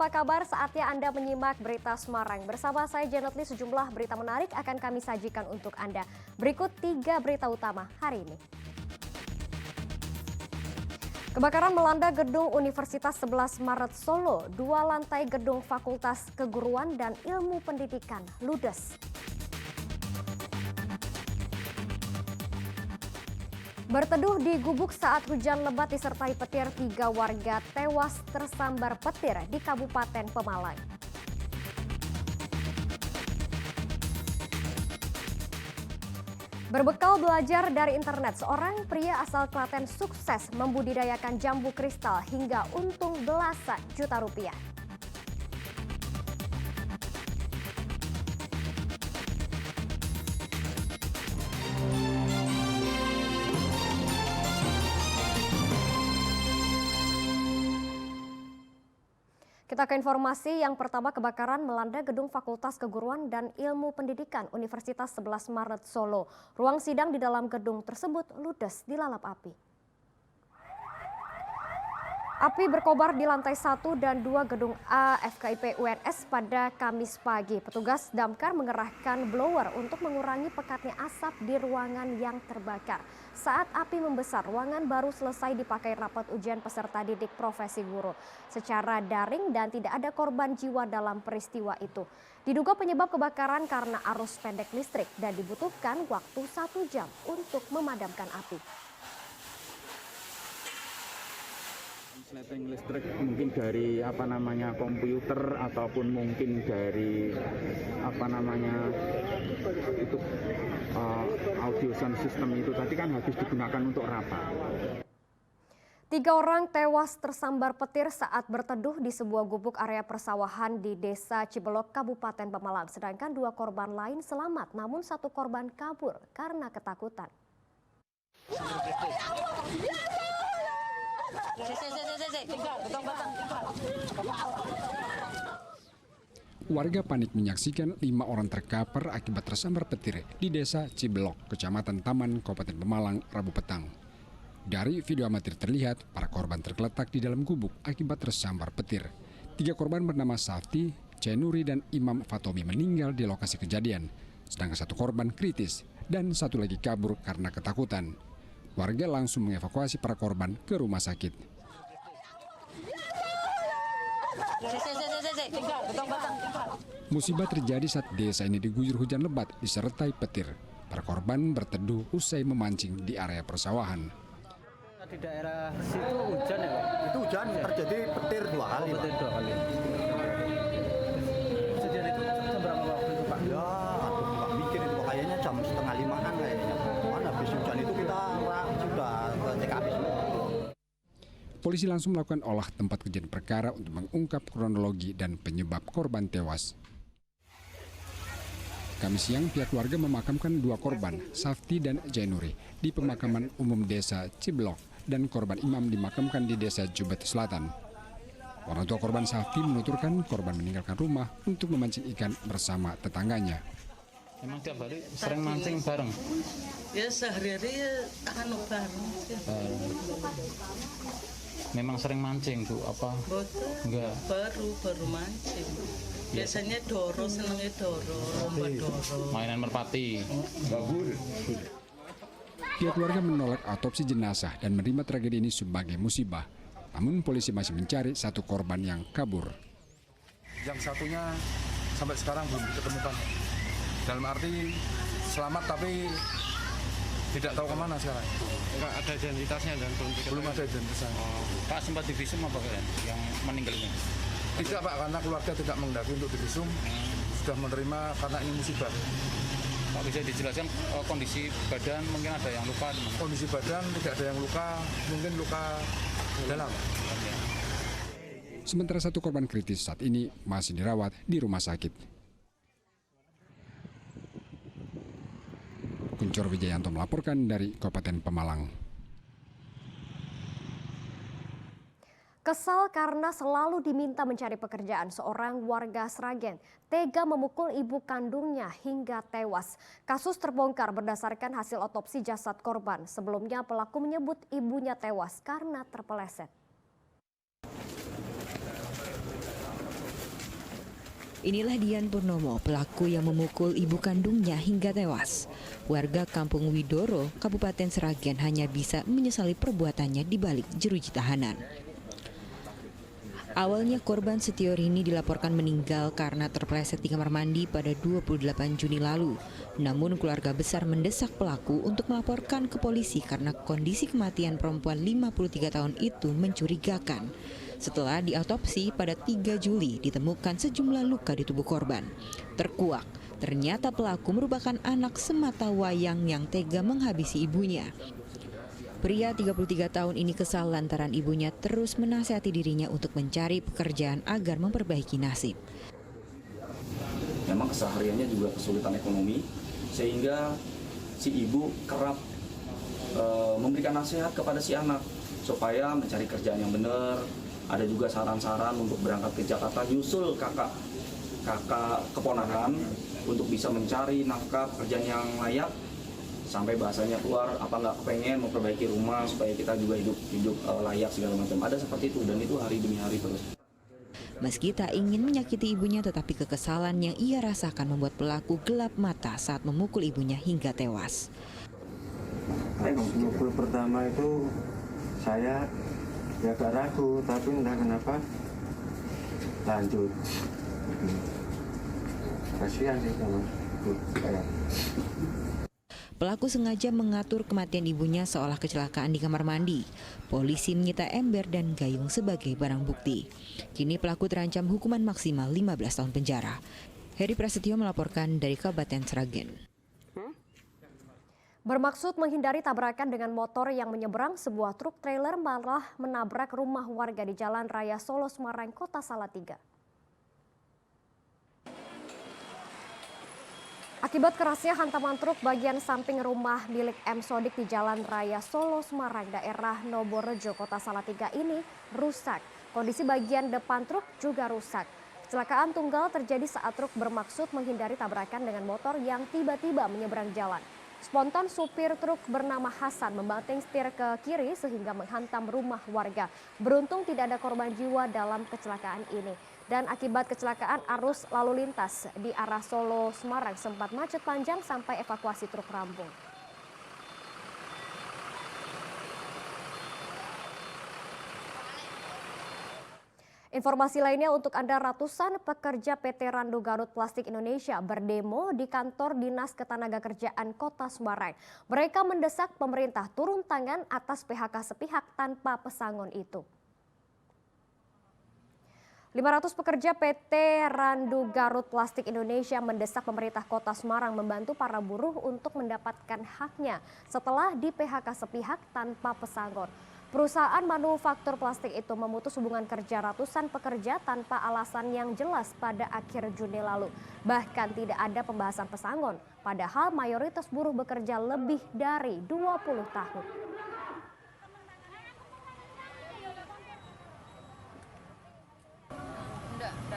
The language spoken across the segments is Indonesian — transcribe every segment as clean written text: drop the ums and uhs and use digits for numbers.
apa kabar? Saatnya Anda menyimak Berita Semarang. Bersama saya Janetli, sejumlah berita menarik akan kami sajikan untuk Anda. Berikut 3 berita utama hari ini. Kebakaran melanda gedung Universitas 11 Maret Solo. 2 lantai gedung Fakultas Keguruan dan Ilmu Pendidikan ludes. Berteduh di gubuk saat hujan lebat disertai petir, 3 warga tewas tersambar petir di Kabupaten Pemalang. Berbekal belajar dari internet, seorang pria asal Klaten sukses membudidayakan jambu kristal hingga untung belasan juta rupiah. Kita ke informasi yang pertama, kebakaran melanda gedung Fakultas Keguruan dan Ilmu Pendidikan Universitas 11 Maret Solo. Ruang sidang di dalam gedung tersebut ludes dilalap api. Api berkobar di lantai 1 dan 2 gedung A FKIP UNS pada Kamis pagi. Petugas damkar mengerahkan blower untuk mengurangi pekatnya asap di ruangan yang terbakar. Saat api membesar, ruangan baru selesai dipakai rapat ujian peserta didik profesi guru secara daring dan tidak ada korban jiwa dalam peristiwa itu. Diduga penyebab kebakaran karena arus pendek listrik dan dibutuhkan waktu 1 jam untuk memadamkan api. Konsleting listrik mungkin dari komputer ataupun mungkin dari audio sound system itu tadi kan habis digunakan untuk rapat. 3 orang tewas tersambar petir saat berteduh di sebuah gubuk area persawahan di Desa Cibelok, Kabupaten Pemalang. Sedangkan 2 korban lain selamat, namun 1 korban kabur karena ketakutan. Warga panik menyaksikan 5 orang terkapar akibat tersambar petir di Desa Cibelok, Kecamatan Taman, Kabupaten Pemalang, Rabu petang. Dari video amatir terlihat para korban tergeletak di dalam gubuk akibat tersambar petir. 3 korban bernama Safti, Cenuri, dan Imam Fatomi meninggal di lokasi kejadian, sedangkan 1 korban kritis dan 1 lagi kabur karena ketakutan. Warga langsung mengevakuasi para korban ke rumah sakit. Musibah terjadi saat desa ini diguyur hujan lebat disertai petir. Para korban berteduh usai memancing di area persawahan. Di daerah situ hujan ya, Pak? Itu hujan terjadi petir 2 kali. Petir 2 kali. Kejadian itu jam berapa waktu itu, Pak? Ya, aduh nggak mikir itu kayaknya jam 4:30-an kayaknya. Kan habis hujan itu kita sudah ke TKP semua. Polisi langsung melakukan olah tempat kejadian perkara untuk mengungkap kronologi dan penyebab korban tewas. Kamis siang, pihak keluarga memakamkan 2 korban, Safti dan Jainuri, di pemakaman umum Desa Cibelok, dan korban Imam dimakamkan di Desa Jubat Selatan. Orang tua korban Safti menuturkan korban meninggalkan rumah untuk memancing ikan bersama tetangganya. Emang tiap hari sering mancing bareng? Ya sehari-hari bareng. Memang sering mancing tuh apa? Boten. Enggak. Baru mancing. Biasanya doro, senengnya doro, lomba doro. Mainan merpati. Pihak keluarga menolak autopsi jenazah dan menerima tragedi ini sebagai musibah. Namun polisi masih mencari 1 korban yang kabur. Yang satunya sampai sekarang belum ditemukan. Dalam arti selamat tapi tidak tahu kemana sekarang. Enggak ada identitasnya dan belum ada identitasnya. Pak sempat divisum apa kalian yang meninggal ini? Tidak Pak, karena keluarga tidak menghendaki untuk divisum. Sudah menerima karena ini musibah. Pak bisa dijelaskan kondisi badan, mungkin ada yang luka? Kondisi badan tidak ada yang luka, mungkin luka dalam. Sementara 1 korban kritis saat ini masih dirawat di rumah sakit. Kuncor Wijayanto melaporkan dari Kabupaten Pemalang. Kesal karena selalu diminta mencari pekerjaan, seorang warga Sragen tega memukul ibu kandungnya hingga tewas. Kasus terbongkar berdasarkan hasil otopsi jasad korban. Sebelumnya pelaku menyebut ibunya tewas karena terpeleset. Inilah Dian Purnomo, pelaku yang memukul ibu kandungnya hingga tewas. Warga Kampung Widoro, Kabupaten Sragen hanya bisa menyesali perbuatannya di balik jeruji tahanan. Awalnya korban Setiorini dilaporkan meninggal karena terpleset di kamar mandi pada 28 Juni lalu. Namun keluarga besar mendesak pelaku untuk melaporkan ke polisi karena kondisi kematian perempuan 53 tahun itu mencurigakan. Setelah diautopsi pada 3 Juli ditemukan sejumlah luka di tubuh korban. Terkuak, ternyata pelaku merupakan anak semata wayang yang tega menghabisi ibunya. Pria 33 tahun ini kesal lantaran ibunya terus menasihati dirinya untuk mencari pekerjaan agar memperbaiki nasib. Memang kesehariannya juga kesulitan ekonomi, sehingga si ibu kerap memberikan nasihat kepada si anak supaya mencari kerjaan yang benar. Ada juga saran-saran untuk berangkat ke Jakarta, nyusul kakak keponakan untuk bisa mencari nafkah pekerjaan yang layak. Sampai bahasanya keluar, apa nggak kepengen memperbaiki rumah supaya kita juga hidup layak segala macam. Ada seperti itu, dan itu hari demi hari terus. Meski tak ingin menyakiti ibunya, tetapi kekesalan yang ia rasakan membuat pelaku gelap mata saat memukul ibunya hingga tewas. Mukul pertama itu saya ya agak ragu, tapi entah kenapa lanjut. Kasihan sih sama saya. Pelaku sengaja mengatur kematian ibunya seolah kecelakaan di kamar mandi. Polisi menyita ember dan gayung sebagai barang bukti. Kini pelaku terancam hukuman maksimal 15 tahun penjara. Heri Prasetyo melaporkan dari Kabupaten Sragen. Bermaksud menghindari tabrakan dengan motor yang menyeberang, sebuah truk trailer malah menabrak rumah warga di Jalan Raya Solo Semarang, Kota Salatiga. Akibat kerasnya hantaman truk, bagian samping rumah milik M. Sodik di Jalan Raya Solo Semarang, daerah Noborejo, Kota Salatiga ini rusak. Kondisi bagian depan truk juga rusak. Kecelakaan tunggal terjadi saat truk bermaksud menghindari tabrakan dengan motor yang tiba-tiba menyeberang jalan. Spontan supir truk bernama Hasan membanting setir ke kiri sehingga menghantam rumah warga. Beruntung tidak ada korban jiwa dalam kecelakaan ini. Dan akibat kecelakaan, arus lalu lintas di arah Solo Semarang sempat macet panjang sampai evakuasi truk rampung. Informasi lainnya untuk Anda, ratusan pekerja PT Rando Garut Plastik Indonesia berdemo di kantor Dinas Ketenagakerjaan Kota Semarang. Mereka mendesak pemerintah turun tangan atas PHK sepihak tanpa pesangon itu. 500 pekerja PT Rando Garut Plastik Indonesia mendesak pemerintah Kota Semarang membantu para buruh untuk mendapatkan haknya setelah di PHK sepihak tanpa pesangon. Perusahaan manufaktur plastik itu memutus hubungan kerja ratusan pekerja tanpa alasan yang jelas pada akhir Juni lalu. Bahkan tidak ada pembahasan pesangon, padahal mayoritas buruh bekerja lebih dari 20 tahun.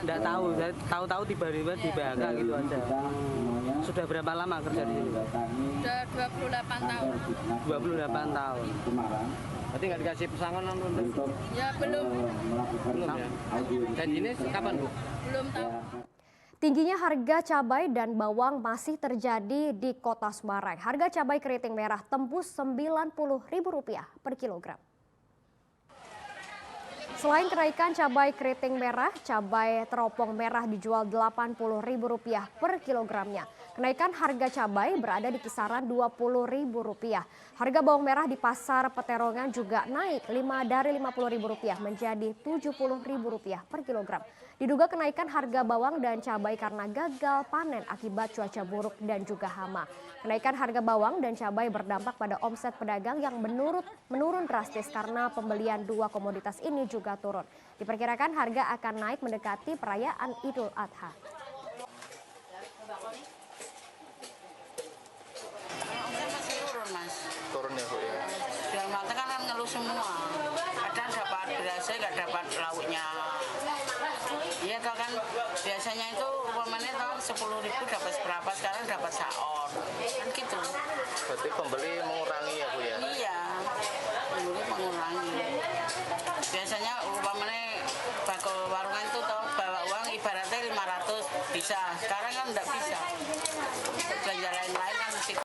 Enggak tahu, saya tahu-tahu tiba-tiba di PHK gitu aja. Sudah berapa lama kerja di sini? Sudah 28 tahun. 28 tahun. Berarti nggak dikasih pesangon untuk? Ya belum. Belum ya. Dan ini kapan, Bu? Belum tahu. Tingginya harga cabai dan bawang masih terjadi di Kota Semarang. Harga cabai keriting merah tembus Rp90.000 per kilogram. Selain kenaikan cabai keriting merah, cabai teropong merah dijual Rp80.000 per kilogramnya. Kenaikan harga cabai berada di kisaran Rp20.000. Harga bawang merah di pasar Peterongan juga naik dari Rp50.000 menjadi Rp70.000 per kilogram. Diduga kenaikan harga bawang dan cabai karena gagal panen akibat cuaca buruk dan juga hama. Kenaikan harga bawang dan cabai berdampak pada omset pedagang yang menurun drastis karena pembelian dua komoditas ini juga turun. Diperkirakan harga akan naik mendekati perayaan Idul Adha. Turun ya Bu ya? Yang mata kan ngeluh semua. Kadang dapat berasnya nggak dapat lauknya. Iya toh kan biasanya itu umpamanya toh 10.000 dapat berapa, sekarang dapat saon. Kan gitu. Berarti pembeli mengurangi ya Bu ya? Iya, pembeli mengurangi. Biasanya umpamanya bakul warungan itu toh bawa uang ibaratnya 500 bisa. Sekarang kan enggak bisa. Belanja lain-lain kan